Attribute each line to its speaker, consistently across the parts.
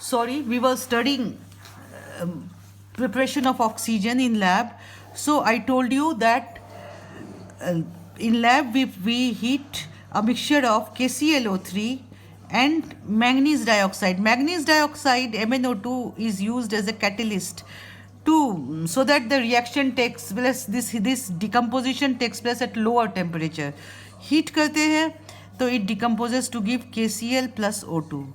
Speaker 1: sorry, we were studying preparation of oxygen in lab. So I told you that in lab we heat a mixture of KClO3 and manganese dioxide. Manganese dioxide MnO2 is used as a catalyst to so that the reaction takes place, this decomposition takes place at lower temperature. Heat करते हैं तो it decomposes to give KCl plus O2.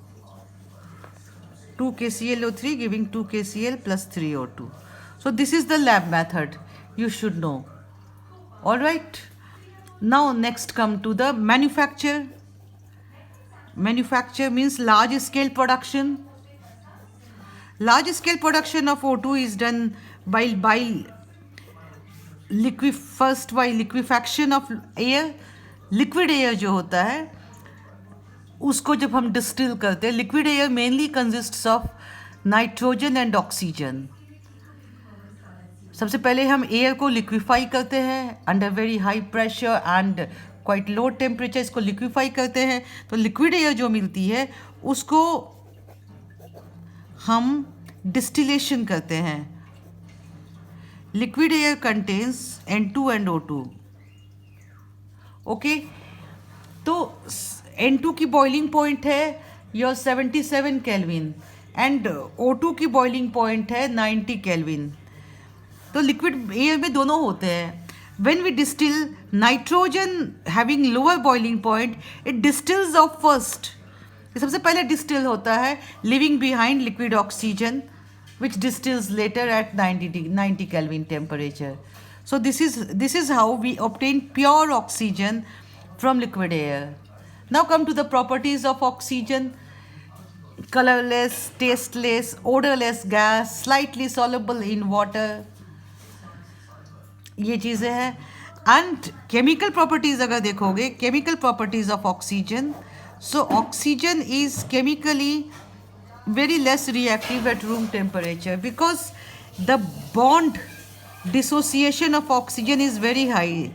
Speaker 1: 2 KClO3 giving 2 KCl plus 3 O2. So this is the lab method. You should know. Alright. Now next come to the manufacture. Manufacture means large scale production. Large scale production of O2 is done by first by liquefaction of air. Liquid air जो होता है उसको जब हम distil करते हैं, liquid air mainly consists of nitrogen and oxygen. सबसे पहले हम एयर को लिक्विफाई करते हैं under very high pressure and quite low temperature. इसको लिक्विफाई करते हैं तो लिक्विड एयर जो मिलती है उसको हम डिस्टिलेशन करते हैं. Liquid air contains N2 and O2. Okay, तो N2 की बॉइलिंग पॉइंट है योर 77 केल्विन एंड O2 की बॉइलिंग पॉइंट है 90 केल्विन. तो लिक्विड एयर में दोनों होते हैं. When we distil nitrogen having lower boiling point, it distils off first. ये सबसे पहले डिस्टिल होता है living behind liquid oxygen which distills later at 90 Kelvin temperature. So this is how we obtain pure oxygen from liquid air. Now come to the properties of oxygen. Colorless, tasteless, odorless gas, slightly soluble in water. ये चीज़ें हैं. And chemical properties अगर देखोगे, chemical properties of oxygen. So oxygen is chemically very less reactive at room temperature because the bond dissociation of oxygen is very high.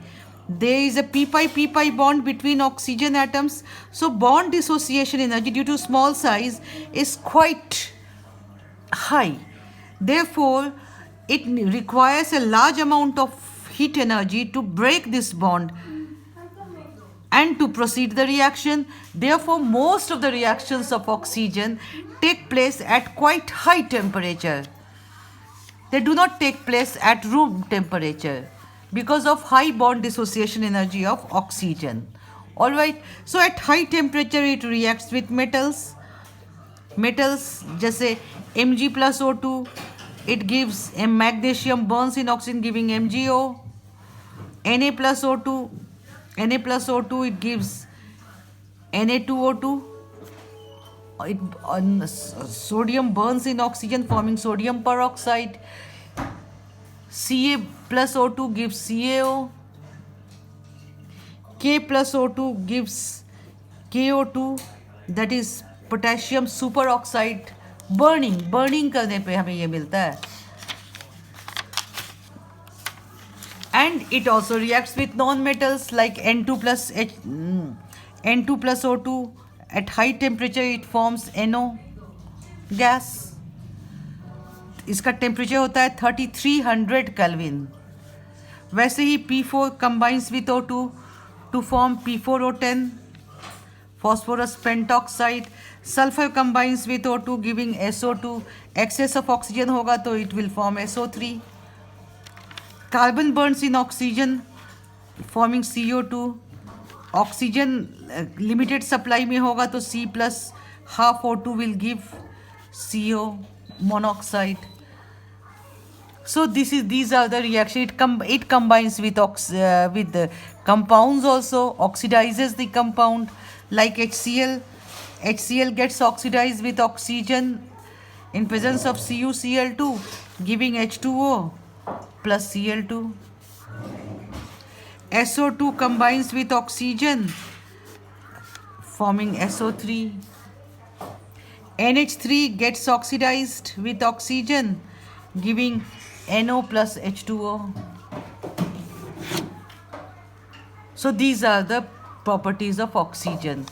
Speaker 1: There is a p-pi bond between oxygen atoms. So bond dissociation energy due to small size is quite high. Therefore, it requires a large amount of heat energy to break this bond and to proceed the reaction. Therefore, most of the reactions of oxygen take place at quite high temperature. They do not take place at room temperature because of high bond dissociation energy of oxygen. Alright, so at high temperature it reacts with metals. Metals जैसे Mg plus O2, it gives magnesium burns in oxygen giving MgO. Na plus O2, it gives Na2O2. Sodium burns in oxygen forming sodium peroxide. Ca plus O2 gives CaO. K plus O2 gives KO2, that is potassium superoxide. burning करने पे हमें ये मिलता है. And it also reacts with non-metals like N2 plus O2. At high temperature it forms NO gas. इसका temperature होता है 3300 kelvin. वैसे ही P4 combines with O2 to form P4O10, phosphorus pentoxide. Sulfur combines with O2 giving SO2. Excess of oxygen होगा तो it will form SO3. Carbon burns in oxygen forming CO2. Oxygen limited supply में होगा तो C plus half O2 will give CO monoxide. So these are the reactions. It combines with the compounds also, oxidizes the compound like HCl. HCl gets oxidized with oxygen in presence of CuCl2 giving H2O plus Cl2. SO2 combines with oxygen forming SO3. NH3 gets oxidized with oxygen giving NO plus H2O. So these are the properties of oxygen.